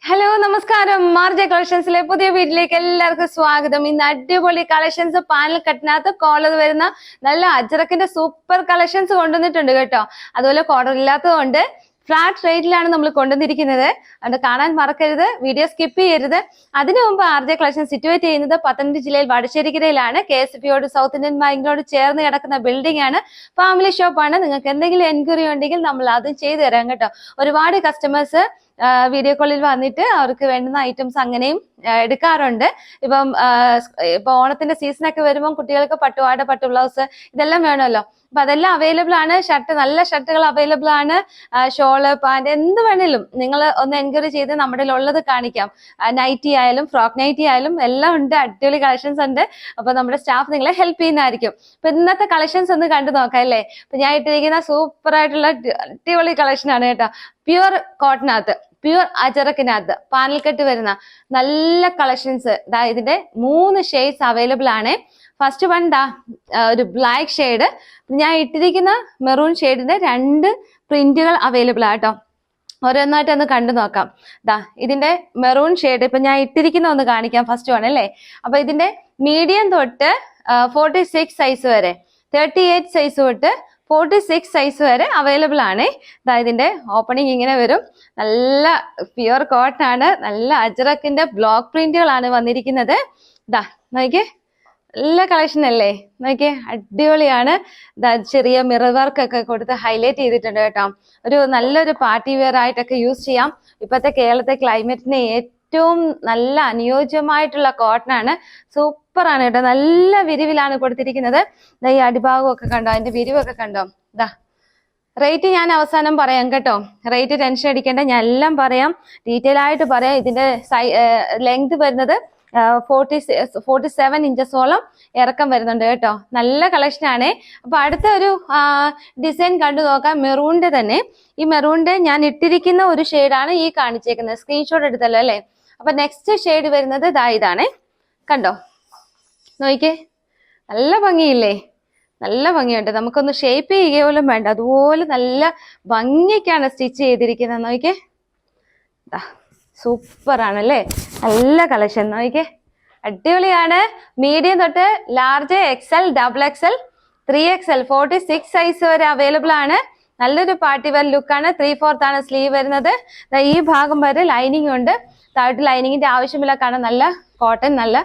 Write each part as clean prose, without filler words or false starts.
Hello നമസ്കാരം. മാർജ കളക്ഷൻസിലെ പുതിയ വീട്ടിലേക്ക് എല്ലാവർക്കും സ്വാഗതം. ഇന്ന് അടിപൊളി കളക്ഷൻസ് പാനൽ കട്ടിനകത്ത് കോളർ വരുന്ന നല്ല അജ്രക്കിന്റെ സൂപ്പർ കളക്ഷൻസ് കൊണ്ടുവന്നിട്ടുണ്ട് കേട്ടോ. അതുപോലെ കോളർ ഇല്ലാത്തതുകൊണ്ട് ഫ്ലാറ്റ് റേറ്റിലാണ് നമ്മൾ കൊണ്ടുവന്നിരിക്കുന്നത്. അതുകൊണ്ട് കാണാൻ മറക്കരുത്, വീഡിയോ സ്കിപ്പ് ചെയ്യരുത്. അതിനു മുമ്പ് ആർജെ കളക്ഷൻ സിറ്റുവേറ്റ് ചെയ്യുന്നത് പത്തനംതിട്ട ജില്ലയിൽ വടശ്ശേരിക്കരയിലാണ്. KSFയോട് സൗത്ത് ഇന്ത്യൻ ബാങ്കിനോട് ചേർന്ന് കിടക്കുന്ന ബിൽഡിംഗ് ആണ്. ഫാമിലി ഷോപ്പാണ്. നിങ്ങൾക്ക് എന്തെങ്കിലും എൻക്വയറി ഉണ്ടെങ്കിൽ നമ്മൾ അതും ചെയ്തു തരാം കേട്ടോ. ഒരുപാട് കസ്റ്റമേഴ്സ് വീഡിയോ കോളിൽ വന്നിട്ട് അവർക്ക് വേണ്ടുന്ന ഐറ്റംസ് അങ്ങനെയും എടുക്കാറുണ്ട്. ഇപ്പൊ ഓണത്തിന്റെ സീസണൊക്കെ വരുമ്പോൾ കുട്ടികൾക്ക് പട്ടുപാവാട, പട്ടു ബ്ലൗസ് ഇതെല്ലാം വേണമല്ലോ. അപ്പൊ അതെല്ലാം അവൈലബിൾ ആണ്. നല്ല ഷർട്ടുകൾ അവൈലബിൾ ആണ്. ഷോള്, പാന്റ് എന്ത് വേണേലും നിങ്ങൾ ഒന്ന് എൻക്വയറി ചെയ്ത് നമ്മുടെ ഉള്ളത് കാണിക്കാം. നൈറ്റി ആയാലും ഫ്രോക്ക് നൈറ്റി ആയാലും എല്ലാം ഉണ്ട്. അടിപൊളി കളക്ഷൻസ് ഉണ്ട്. അപ്പൊ നമ്മുടെ സ്റ്റാഫ് നിങ്ങളെ ഹെൽപ്പ് ചെയ്യുന്നതായിരിക്കും. അപ്പൊ ഇന്നത്തെ കളക്ഷൻസ് ഒന്ന് കണ്ടു നോക്കാം അല്ലേ. അപ്പൊ ഞാൻ ഇട്ടിരിക്കുന്ന സൂപ്പർ ആയിട്ടുള്ള അടിപൊളി കളക്ഷൻ ആണ് കേട്ടോ. പ്യുവർ കോട്ടനകത്ത്, പ്യുവർ അജറക്കിനകത്ത് പാനൽ കെട്ട് വരുന്ന നല്ല കളക്ഷൻസ്. ഇതിന്റെ 3 ഷെയ്ഡ്സ് അവൈലബിൾ ആണ്. ഫസ്റ്റ് വൺ ഒരു ബ്ലാക്ക് ഷെയ്ഡ്. ഞാൻ ഇട്ടിരിക്കുന്ന മെറൂൺ ഷെയ്ഡിന്റെ 2 പ്രിന്റുകൾ അവൈലബിൾ ആട്ടോ. ഓരോന്നായിട്ട് ഒന്ന് കണ്ടു നോക്കാം. ഇതിന്റെ മെറൂൺ ഷെയ്ഡ് ഇപ്പൊ ഞാൻ ഇട്ടിരിക്കുന്ന ഒന്ന് കാണിക്കാം. ഫസ്റ്റ് വൺ അല്ലേ. അപ്പൊ ഇതിന്റെ മീഡിയം തൊട്ട് 46 സൈസ് വരെ, 38 സൈസ് തൊട്ട് 46 സൈസ് വരെ അവൈലബിൾ ആണ്. ഇതിന്റെ ഓപ്പണിങ് ഇങ്ങനെ വരും. നല്ല പ്യുവർ കോട്ടൺ ആണ്. നല്ല അജ്രക്കിന്റെ ബ്ലോക്ക് പ്രിന്റുകളാണ് വന്നിരിക്കുന്നത്. നോക്കിയേ, നല്ല കളക്ഷൻ അല്ലേ. നോക്കിയേ, അടിപൊളിയാണ്. ചെറിയ മിറർ വർക്ക് ഒക്കെ കൊടുത്ത് ഹൈലൈറ്റ് ചെയ്തിട്ടുണ്ട് കേട്ടോ. നല്ലൊരു പാർട്ടി വെയർ ആയിട്ടൊക്കെ യൂസ് ചെയ്യാം. ഇപ്പോഴത്തെ കേരളത്തെ ക്ലൈമറ്റിന് ഏറ്റവും നല്ല അനുയോജ്യമായിട്ടുള്ള കോട്ടൺ ആണ്. സൂപ്പർ ആണ് കേട്ടോ. നല്ല വിരിവിലാണ് കൊടുത്തിരിക്കുന്നത്. ഈ അടിഭാഗം ഒക്കെ കണ്ടോ, അതിന്റെ വിരിവൊക്കെ കണ്ടോ. റേറ്റ് ഞാൻ അവസാനം പറയാം കേട്ടോ. റേറ്റ് ടെൻഷൻ അടിക്കേണ്ട, ഞാൻ എല്ലാം പറയാം, ഡീറ്റെയിൽ ആയിട്ട് പറയാം. ഇതിന്റെ ലെങ്ത് വരുന്നത് 47 ഇഞ്ചസോളം ഇറക്കം വരുന്നുണ്ട് കേട്ടോ. നല്ല കളക്ഷൻ ആണ്. അപ്പൊ അടുത്ത ഒരു ഡിസൈൻ കണ്ടു നോക്കാം. മെറൂണിന്റെ തന്നെ. ഈ മെറൂണിന്റെ ഞാൻ ഇട്ടിരിക്കുന്ന ഒരു ഷെയ്ഡാണ് ഈ കാണിച്ചേക്കുന്നത്. സ്ക്രീൻഷോട്ട് എടുത്തല്ലോ അല്ലെ. അപ്പൊ നെക്സ്റ്റ് ഷെയ്ഡ് വരുന്നത് ഇതാണേ. കണ്ടോ, നോക്കിക്കേ, നല്ല ഭംഗിയില്ലേ. നല്ല ഭംഗിയുണ്ട്. നമുക്കൊന്ന് ഷേപ്പ് ചെയ്യുക പോലും വേണ്ട, അതുപോലെ നല്ല ഭംഗിക്കാണ് സ്റ്റിച്ച് ചെയ്തിരിക്കുന്നത്. നോക്കിക്കേ, സൂപ്പർ ആണല്ലേ. നല്ല കളക്ഷൻ. നോക്കിക്കേ, അടിപൊളിയാണ്. മീഡിയം തൊട്ട് large, XL, XXL, 3XL, 46 size വരെ അവൈലബിൾ ആണ്. നല്ലൊരു പാർട്ടി വെയർ ലുക്കാണ്. 3/4 ആണ് സ്ലീവ് വരുന്നത്. ഈ ഭാഗം വരെ ലൈനിങ് ഉണ്ട്. താഴോട്ട് ലൈനിങ്ങിന്റെ ആവശ്യമില്ല, കാരണം നല്ല കോട്ടൺ, നല്ല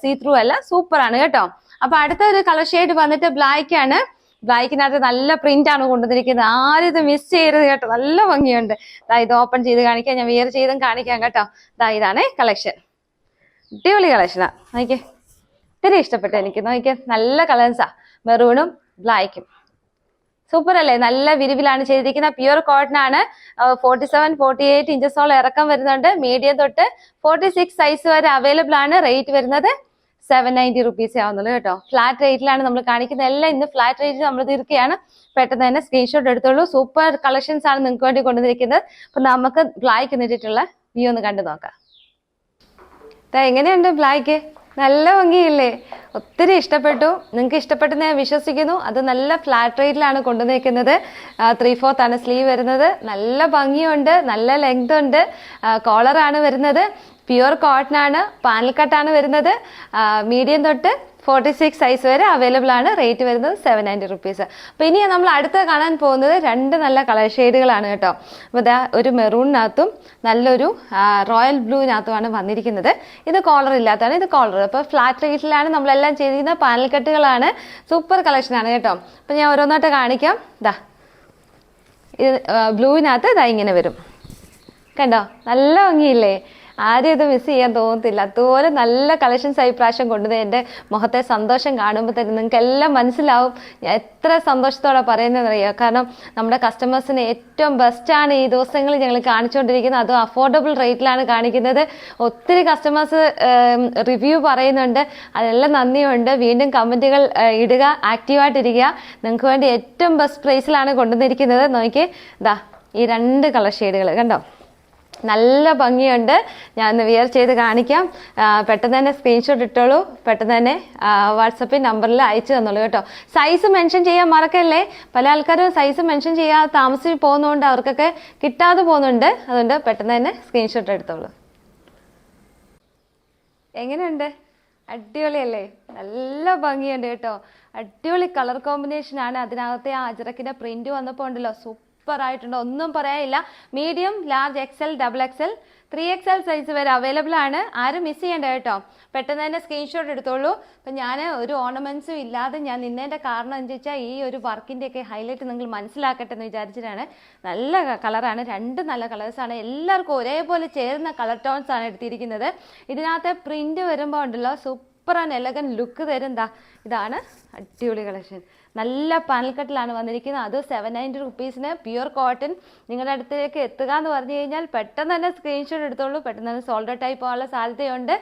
സീ ത്രൂ അല്ല, സൂപ്പർ ആണ് കേട്ടോ. അപ്പൊ അടുത്ത ഒരു കളർ ഷെയ്ഡ് വന്നിട്ട് ബ്ലാക്ക് ആണ്. ബ്ലാക്കിനകത്ത് നല്ല പ്രിന്റ് ആണ് കൊണ്ടുവന്നിരിക്കുന്നത്. ആരും ഇത് മിസ് ചെയ്യരുത് കേട്ടോ. നല്ല ഭംഗിയുണ്ട്. ഇത് ഓപ്പൺ ചെയ്ത് കാണിക്കാം, ഞാൻ വിയർ ചെയ്തും കാണിക്കാം കേട്ടോ. ഇതാണ് കളക്ഷൻ. അടിപൊളി കളക്ഷനാ. നോക്കിയേ, ഒത്തിരി ഇഷ്ടപ്പെട്ടു എനിക്ക്. നോക്കിയേ, നല്ല കളേഴ്സാ. മെറൂണും ബ്ലാക്കും സൂപ്പർ അല്ലേ. നല്ല വിരിവിലാണ് ചെയ്തിരിക്കുന്നത്. പ്യുവർ കോട്ടൺ ആണ്. 47, 48 ഇഞ്ചസോളം ഇറക്കം വരുന്നുണ്ട്. മീഡിയം തൊട്ട് 46 സൈസ് വരെ അവൈലബിൾ ആണ്. റേറ്റ് വരുന്നത് 790 റുപ്പീസേ ആവുന്നുള്ളൂ കേട്ടോ. ഫ്ലാറ്റ് റേറ്റിലാണ് നമ്മൾ കാണിക്കുന്നത്. എല്ലാം ഇന്ന് ഫ്ലാറ്റ് റേറ്റിൽ നമ്മൾ തീർക്കുകയാണ്. പെട്ടെന്ന് തന്നെ സ്ക്രീൻഷോട്ട് എടുത്തോളൂ. സൂപ്പർ കളക്ഷൻസ് ആണ് നിങ്ങൾക്ക് വേണ്ടി കൊണ്ടുവന്നിരിക്കുന്നത്. അപ്പൊ നമുക്ക് ബ്ലാക്ക് എന്നിട്ടുള്ള വ്യൂ ഒന്ന് കണ്ടു നോക്കാം. എങ്ങനെയുണ്ട് ബ്ലാക്ക്? നല്ല ഭംഗിയില്ലേ. ഒത്തിരി ഇഷ്ടപ്പെട്ടു. നിങ്ങൾക്ക് ഇഷ്ടപ്പെട്ടെന്ന് ഞാൻ വിശ്വസിക്കുന്നു. അത് നല്ല ഫ്ലാറ്റ് റേറ്റിലാണ് കൊണ്ടുവന്നിരിക്കുന്നത്. 3/4 ആണ് സ്ലീവ് വരുന്നത്. നല്ല ഭംഗിയുണ്ട്, നല്ല ലെങ്ത് ഉണ്ട്. കോളറാണ് വരുന്നത്. പ്യുവർ കോട്ടൺ ആണ്. പാനൽ കട്ടാണ് വരുന്നത്. മീഡിയം തൊട്ട് 46 സൈസ് വരെ അവൈലബിൾ ആണ്. റേറ്റ് വരുന്നത് 790 റുപ്പീസ്. അപ്പൊ ഇനി നമ്മൾ അടുത്ത് കാണാൻ പോകുന്നത് 2 നല്ല കളർ ഷെയ്ഡുകളാണ് കേട്ടോ. അപ്പൊ ഒരു മെറൂണിനകത്തും നല്ലൊരു റോയൽ ബ്ലൂവിനകത്തുമാണ് വന്നിരിക്കുന്നത്. ഇത് കോളർ ഇല്ലാത്തതാണ്. ഇത് കോളർ. അപ്പൊ ഫ്ലാറ്റ് റേറ്റിലാണ് നമ്മളെല്ലാം ചെയ്തിരിക്കുന്ന പാനൽ കട്ടുകളാണ്. സൂപ്പർ കളക്ഷൻ ആണ് കേട്ടോ. അപ്പൊ ഞാൻ ഓരോന്നായിട്ട് കാണിക്കാം. ഇത് ബ്ലൂവിനകത്ത് ഇങ്ങനെ വരും. കണ്ടോ, നല്ല ഭംഗിയില്ലേ. ആരും ഇത് മിസ് ചെയ്യാൻ തോന്നത്തില്ല. അതുപോലെ നല്ല കളക്ഷൻസ് ആയി പ്രാവശ്യം കൊണ്ടുവന്നത്. എൻ്റെ മുഖത്തെ സന്തോഷം കാണുമ്പോൾ തന്നെ നിങ്ങൾക്ക് എല്ലാം മനസ്സിലാവും ഞാൻ എത്ര സന്തോഷത്തോടെ പറയുന്നതെന്നറിയാം. കാരണം നമ്മുടെ കസ്റ്റമേഴ്സിന് ഏറ്റവും ബെസ്റ്റാണ് ഈ ദിവസങ്ങളിൽ ഞങ്ങൾ കാണിച്ചുകൊണ്ടിരിക്കുന്നത്. അതും അഫോർഡബിൾ റേറ്റിലാണ് കാണിക്കുന്നത്. ഒത്തിരി കസ്റ്റമേഴ്സ് റിവ്യൂ പറയുന്നുണ്ട്. അതെല്ലാം നന്ദിയുണ്ട്. വീണ്ടും കമൻറ്റുകൾ ഇടുക, ആക്റ്റീവായിട്ടിരിക്കുക. നിങ്ങൾക്ക് വേണ്ടി ഏറ്റവും ബെസ്റ്റ് പ്രൈസിലാണ് കൊണ്ടുവന്നിരിക്കുന്നത്. നോക്കി ഈ 2 കളർ ഷെയ്ഡുകൾ കണ്ടോ. നല്ല ഭംഗിയുണ്ട്. ഞാൻ ഒന്ന് വിയർ ചെയ്ത് കാണിക്കാം. പെട്ടെന്ന് തന്നെ സ്ക്രീൻഷോട്ട് ഇട്ടോളൂ, പെട്ടെന്ന് തന്നെ വാട്സപ്പിൽ നമ്പറിൽ അയച്ചു തന്നോളൂ കേട്ടോ. സൈസ് മെൻഷൻ ചെയ്യാൻ മറക്കല്ലേ. പല ആൾക്കാരും സൈസ് മെൻഷൻ ചെയ്യാതെ താമസിച്ച് പോകുന്നതുകൊണ്ട് അവർക്കൊക്കെ കിട്ടാതെ പോകുന്നുണ്ട്. അതുകൊണ്ട് പെട്ടെന്ന് തന്നെ സ്ക്രീൻഷോട്ട് എടുത്തോളൂ. എങ്ങനെയുണ്ട്? അടിപൊളിയല്ലേ? നല്ല ഭംഗിയുണ്ട് കേട്ടോ. അടിപൊളി കളർ കോമ്പിനേഷൻ ആണ്. അതിനകത്തെ ആ അജ്രക്കിന്റെ പ്രിന്റ് വന്നപ്പോൾ ഉണ്ടല്ലോ, സൂപ്പർ ആയിട്ടുണ്ട്, ഒന്നും പറയാനില്ല. Medium, large, XL, XXL, 3XL size വരെ അവൈലബിൾ ആണ്. ആരും മിസ് ചെയ്യേണ്ട കേട്ടോ. പെട്ടെന്ന് തന്നെ സ്ക്രീൻഷോട്ട് എടുത്തോളൂ. അപ്പം ഞാൻ ഒരു ഓർണമെന്റ്സും ഇല്ലാതെ ഞാൻ നിന്നതിന്റെ കാരണം എന്താ വെച്ചാൽ ഈ ഒരു വർക്കിന്റെ ഒക്കെ ഹൈലൈറ്റ് നിങ്ങൾ മനസ്സിലാക്കട്ടെ എന്ന് വിചാരിച്ചിട്ടാണ്. നല്ല കളറാണ്, രണ്ട് നല്ല കളേഴ്സാണ്. എല്ലാവർക്കും ഒരേപോലെ ചേരുന്ന കളർ ടോൺസ് ആണ് എടുത്തിരിക്കുന്നത്. ഇതിനകത്തെ പ്രിന്റ് വരുമ്പോൾ ഉണ്ടല്ലോ, സൂപ്പർ ആൻഡ് എലഗൻ ലുക്ക് തരും. ഇതാണ് അടിപൊളി കളക്ഷൻ. നല്ല പാനൽ കട്ടിലാണ് വന്നിരിക്കുന്നത്. അത് 790 റുപ്പീസിന് പ്യുവർ കോട്ടൺ. നിങ്ങളുടെ അടുത്തേക്ക് എത്തുക എന്ന് പറഞ്ഞു കഴിഞ്ഞാൽ പെട്ടെന്ന് തന്നെ സ്ക്രീൻഷോട്ട് എടുത്തോളൂ. പെട്ടെന്ന് തന്നെ സോൾഡ് ഔട്ട് ആയി പോകാനുള്ള സാധ്യതയുണ്ട്.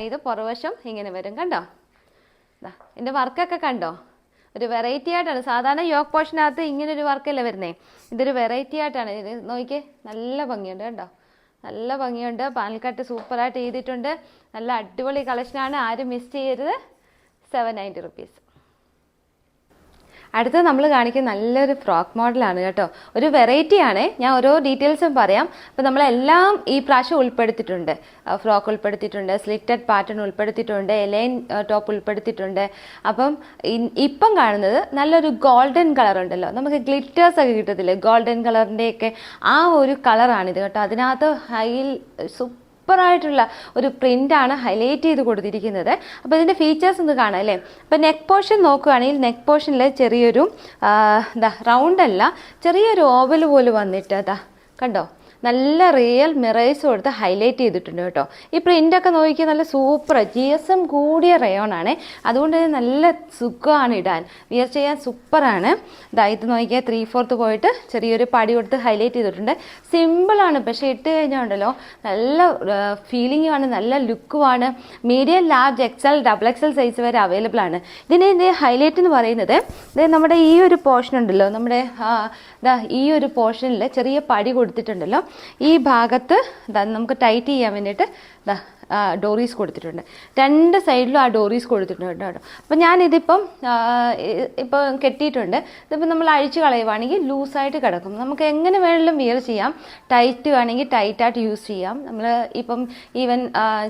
ഇത് പുറവശം ഇങ്ങനെ വരും, കണ്ടോ? എൻ്റെ വർക്കൊക്കെ കണ്ടോ? ഒരു വെറൈറ്റി ആയിട്ടാണ്. സാധാരണ യോക്ക് പോർഷനകത്ത് ഇങ്ങനെ ഒരു വർക്കല്ലേ വരുന്നേ. ഇതൊരു വെറൈറ്റി ആയിട്ടാണ്. ഇത് നോക്കിയേ, നല്ല ഭംഗിയുണ്ട് കണ്ടോ? നല്ല ഭംഗിയുണ്ട്. പാനൽ കട്ട് സൂപ്പറായിട്ട് ചെയ്തിട്ടുണ്ട്. നല്ല അടിപൊളി കളക്ഷനാണ്. ആരും മിസ് ചെയ്യരുത്. 790 റുപ്പീസ്. അടുത്ത നമ്മൾ കാണിക്കുന്ന നല്ലൊരു ഫ്രോക്ക് മോഡലാണ് കേട്ടോ. ഒരു വെറൈറ്റി ആണ്. ഞാൻ ഓരോ ഡീറ്റെയിൽസും പറയാം. അപ്പം നമ്മളെല്ലാം ഈ പ്രാവശ്യം ഉൾപ്പെടുത്തിയിട്ടുണ്ട്. ഫ്രോക്ക് ഉൾപ്പെടുത്തിയിട്ടുണ്ട്, സ്ലിറ്റഡ് പാറ്റേൺ ഉൾപ്പെടുത്തിയിട്ടുണ്ട്, എലൈൻ ടോപ്പ് ഉൾപ്പെടുത്തിയിട്ടുണ്ട്. അപ്പം ഇപ്പം കാണുന്നത് നല്ലൊരു ഗോൾഡൻ കളർ ഉണ്ടല്ലോ, നമുക്ക് ഗ്ലിറ്റേഴ്സ് ഒക്കെ കിട്ടത്തില്ലേ, ഗോൾഡൻ കളറിൻ്റെയൊക്കെ ആ ഒരു കളറാണിത് കേട്ടോ. അതിനകത്ത് സൂപ്പറായിട്ടുള്ള ഒരു പ്രിൻ്റാണ് ഹൈലൈറ്റ് ചെയ്ത് കൊടുത്തിരിക്കുന്നത്. അപ്പോൾ ഇതിൻ്റെ ഫീച്ചേഴ്സ് ഒന്ന് കാണാം അല്ലേ. അപ്പോൾ നെക്ക് പോർഷൻ നോക്കുകയാണെങ്കിൽ നെക്ക് പോർഷനിൽ ചെറിയൊരു റൗണ്ട് അല്ല, ചെറിയൊരു ഓവൽ പോലെ വന്നിട്ട് കണ്ടോ, നല്ല റിയൽ മിറേഴ്സ് കൊടുത്ത് ഹൈലൈറ്റ് ചെയ്തിട്ടുണ്ട് കേട്ടോ. ഈ പ്രിൻ്റൊക്കെ നോക്കിയാൽ നല്ല സൂപ്പർ GSM കൂടിയ റയോൺ ആണ്. അതുകൊണ്ട് തന്നെ നല്ല സുഖമാണ് ഇടാൻ, വിയർ ചെയ്യാൻ സൂപ്പറാണ്. ഇത് നോക്കിയാൽ 3/4 പോയിട്ട് ചെറിയൊരു പടി കൊടുത്ത് ഹൈലൈറ്റ് ചെയ്തിട്ടുണ്ട്. സിമ്പിളാണ്, പക്ഷേ ഇട്ട് കഴിഞ്ഞാൽ ഉണ്ടല്ലോ നല്ല ഫീലിംഗുമാണ്, നല്ല ലുക്കുമാണ്. Medium, large, XL, XXL size വരെ അവൈലബിൾ ആണ്. ഇതിൻ്റെ ഹൈലൈറ്റ് എന്ന് പറയുന്നത് നമ്മുടെ ഈ ഒരു പോർഷൻ ഉണ്ടല്ലോ, നമ്മുടെ ഈ ഒരു പോർഷനിൽ ചെറിയ പടി കൊടുത്തിട്ടുണ്ടല്ലോ. ഈ ഭാഗത്ത് നമുക്ക് ടൈറ്റ് ചെയ്യാൻ വേണ്ടിയിട്ട് ഡോറീസ് കൊടുത്തിട്ടുണ്ട്. രണ്ട് സൈഡിലും ആ ഡോറീസ് കൊടുത്തിട്ടുണ്ട് കേട്ടോ. അപ്പം ഞാനിതിപ്പം കെട്ടിയിട്ടുണ്ട്. ഇതിപ്പോൾ നമ്മൾ അഴിച്ച് കളയുവാണെങ്കിൽ ലൂസായിട്ട് കിടക്കും. നമുക്ക് എങ്ങനെ വേണമെങ്കിലും വിയർ ചെയ്യാം. ടൈറ്റ് വേണമെങ്കിൽ ടൈറ്റായിട്ട് യൂസ് ചെയ്യാം. നമ്മൾ ഇപ്പം ഈവൻ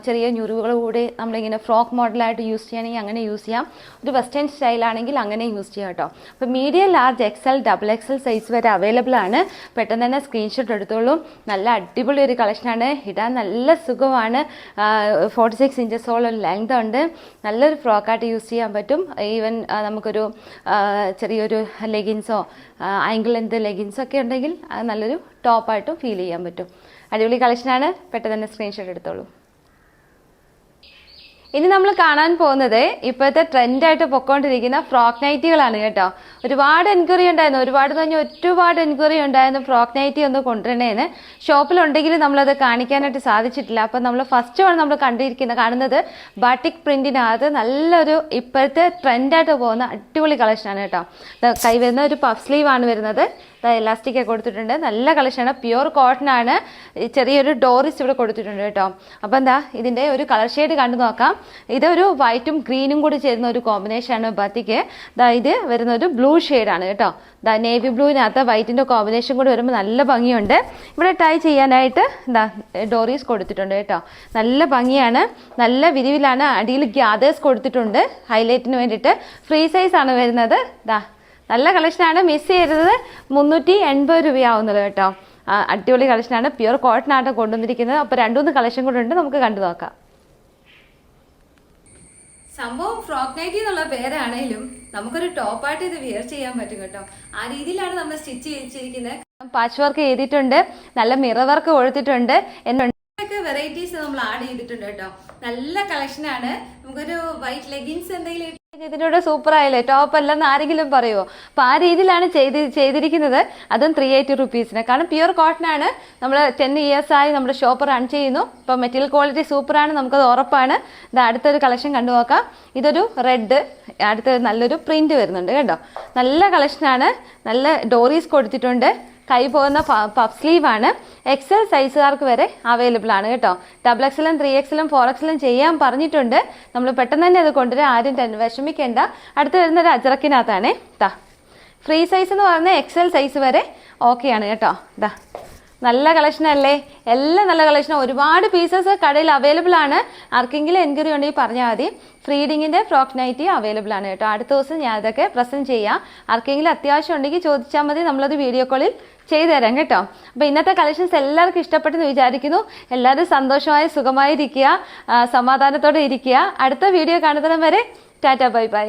ചെറിയ ഞുറിവുകൾ കൂടി നമ്മളിങ്ങനെ ഫ്രോക്ക് മോഡലായിട്ട് യൂസ് ചെയ്യുകയാണെങ്കിൽ അങ്ങനെ യൂസ് ചെയ്യാം. ഒരു വെസ്റ്റേൺ സ്റ്റൈലാണെങ്കിൽ അങ്ങനെ യൂസ് ചെയ്യാം കേട്ടോ. അപ്പം medium, large, XL, XXL size വരെ അവൈലബിൾ ആണ്. പെട്ടെന്ന് തന്നെ സ്ക്രീൻഷോട്ട് എടുത്തോളൂ. നല്ല അടിപൊളി ഒരു കളക്ഷനാണ്. ഇടാൻ നല്ല സുഖമാണ്. 46 ഇഞ്ചസോളം ലെങ്ത് ഉണ്ട്. നല്ലൊരു ഫ്രോക്കായിട്ട് യൂസ് ചെയ്യാൻ പറ്റും. ഈവൻ നമുക്കൊരു ചെറിയൊരു ലെഗിൻസോ ആങ്കിൾ ലെങ്ത് ലെഗിൻസോ ഒക്കെ ഉണ്ടെങ്കിൽ അത് നല്ലൊരു ടോപ്പായിട്ടും ഫീൽ ചെയ്യാൻ പറ്റും. അടിപൊളി കളക്ഷനാണ്. പെട്ടെന്ന് തന്നെ സ്ക്രീൻഷോട്ട് എടുത്തോളൂ. ഇനി നമ്മൾ കാണാൻ പോകുന്നത് ഇപ്പോഴത്തെ ട്രെൻഡായിട്ട് പൊക്കോണ്ടിരിക്കുന്ന ഫ്രോക്ക് നൈറ്റികളാണ് കേട്ടോ. ഒരുപാട് എൻക്വയറി ഉണ്ടായിരുന്നു, ഒരുപാട് എൻക്വയറി ഉണ്ടായിരുന്നു ഫ്രോക്ക് നൈറ്റി ഒന്ന് കൊണ്ടുവരണേന്ന്. ഷോപ്പിലുണ്ടെങ്കിൽ നമ്മളത് കാണിക്കാനായിട്ട് സാധിച്ചിട്ടില്ല. അപ്പം നമ്മൾ ഫസ്റ്റ് ആണ് നമ്മൾ കാണുന്നത് ബാട്ടിക് പ്രിന്റിനകത്ത് നല്ലൊരു ഇപ്പോഴത്തെ ട്രെൻഡായിട്ട് പോകുന്ന അടിപൊളി കളക്ഷനാണ് കേട്ടോ. കൈ വരുന്ന ഒരു പഫ് സ്ലീവ് ആണ് വരുന്നത്. എലാസ്റ്റിക് ഒക്കെ കൊടുത്തിട്ടുണ്ട്. നല്ല കളക്ഷനാണ്. പ്യുവർ കോട്ടൺ ആണ്. ചെറിയൊരു ഡോറിസ് ഇവിടെ കൊടുത്തിട്ടുണ്ട് കേട്ടോ. അപ്പം ഇതിൻ്റെ ഒരു കളർ ഷെയ്ഡ് കണ്ടു നോക്കാം. ഇതൊരു വൈറ്റും ഗ്രീനും കൂടി ചേരുന്ന ഒരു കോമ്പിനേഷനാണ് ബാത്തിക്ക്. ഇത് വരുന്ന ഒരു ബ്ലൂ ഷെയ്ഡാണ് കേട്ടോ. നേവി ബ്ലൂവിനകത്ത് വൈറ്റിൻ്റെ കോമ്പിനേഷൻ കൂടി വരുമ്പോൾ നല്ല ഭംഗിയുണ്ട്. ഇവിടെ ടൈ ചെയ്യാനായിട്ട് ഡോറീസ് കൊടുത്തിട്ടുണ്ട് കേട്ടോ. നല്ല ഭംഗിയാണ്, നല്ല വിരിവിലാണ്. അടിയിൽ ഗ്യാദേഴ്സ് കൊടുത്തിട്ടുണ്ട് ഹൈലൈറ്റിന് വേണ്ടിയിട്ട്. ഫ്രീ സൈസ് ആണ് വരുന്നത്. നല്ല കളക്ഷനാണ്, മിസ് ചെയ്യരുത്. 380 രൂപയാവുന്നത് കേട്ടോ. അടിപൊളി കളക്ഷനാണ്. പ്യുവർ കോട്ടൺ ആയിട്ട് കൊണ്ടുവന്നിരിക്കുന്നത്. അപ്പോൾ 2-3 കളക്ഷൻ കൂടെ ഉണ്ട്, നമുക്ക് കണ്ടു നോക്കാം. സംഭവം ഫ്രോക്ക് നൈറ്റി എന്നുള്ള പേരാണെങ്കിലും നമുക്കൊരു ടോപ്പായിട്ട് ഇത് വിയർ ചെയ്യാൻ പറ്റും കേട്ടോ. ആ രീതിയിലാണ് നമ്മൾ സ്റ്റിച്ച് ചെയ്തിരിക്കുന്നത്. പാച്ച് വർക്ക് ചെയ്തിട്ടുണ്ട്, നല്ല മിറർ വർക്ക് കൊടുത്തിട്ടുണ്ട്. വെറൈറ്റീസ് നമ്മൾ ആഡ് ചെയ്തിട്ടുണ്ട് കേട്ടോ. നല്ല കളക്ഷനാണ്. നമുക്കൊരു വൈറ്റ് ലെഗിൻസ് എന്തെങ്കിലും ഇതിനോട് സൂപ്പർ ആയില്ലേ, ടോപ്പ് അല്ലെന്ന് ആരെങ്കിലും പറയുമോ? അപ്പോൾ ആ രീതിയിലാണ് ചെയ്തിരിക്കുന്നത്. അതും 380 റുപ്പീസിന്. കാരണം പ്യുവർ കോട്ടൺ ആണ്. നമ്മൾ 10 ഇയേഴ്സ് ആയി നമ്മുടെ ഷോപ്പ് റൺ ചെയ്യുന്നു. ഇപ്പോൾ മെറ്റീരിയൽ ക്വാളിറ്റി സൂപ്പറാണ്, നമുക്കത് ഉറപ്പാണ്. ഇത് അടുത്തൊരു കളക്ഷൻ കണ്ടു നോക്കാം. ഇതൊരു റെഡ്, അടുത്തൊരു നല്ലൊരു പ്രിന്റ് വരുന്നുണ്ട് കേട്ടോ. നല്ല കളക്ഷനാണ്. നല്ല ഡോറീസ് കൊടുത്തിട്ടുണ്ട്. കൈ പോകുന്ന പഫ് സ്ലീവ് ആണ്. എക്സൽ സൈസുകാർക്ക് വരെ അവൈലബിൾ ആണ് കേട്ടോ. XXL, 3XL, 4XL ചെയ്യാൻ പറഞ്ഞിട്ടുണ്ട്. നമ്മൾ പെട്ടെന്ന് തന്നെ അത് കൊണ്ടുവരാൻ ആരും വിഷമിക്കേണ്ട. അടുത്ത് വരുന്നൊരു അജറക്കിനകത്താണ്. ഫ്രീ സൈസ് എന്ന് പറയുന്നത് എക്സൽ സൈസ് വരെ ഓക്കെയാണ് കേട്ടോ. നല്ല കളക്ഷൻ അല്ലേ? എല്ലാം നല്ല കളക്ഷൻ. ഒരുപാട് പീസസ് കടയിൽ അവൈലബിൾ ആണ്. ആർക്കെങ്കിലും എൻക്വയറി ഉണ്ടെങ്കിൽ പറഞ്ഞാൽ മതി. ഫ്രീഡിങ്ങിന്റെ ഫ്രോക്ക് നൈറ്റി അവൈലബിൾ ആണ് കേട്ടോ. അടുത്ത ദിവസം ഞാൻ അതൊക്കെ പ്രസന്റ് ചെയ്യാം. ആർക്കെങ്കിലും അത്യാവശ്യം ഉണ്ടെങ്കിൽ ചോദിച്ചാൽ മതി, നമ്മളത് വീഡിയോ കോളിൽ ചെയ്തു തരാം കേട്ടോ. അപ്പൊ ഇന്നത്തെ കളക്ഷൻസ് എല്ലാവർക്കും ഇഷ്ടപ്പെട്ടെന്ന് വിചാരിക്കുന്നു. എല്ലാവരും സന്തോഷമായി സുഖമായി ഇരിക്കുക, സമാധാനത്തോടെ ഇരിക്കുക. അടുത്ത വീഡിയോ കാണുന്നതിനും വരെ ടാറ്റ ബൈ ബൈ.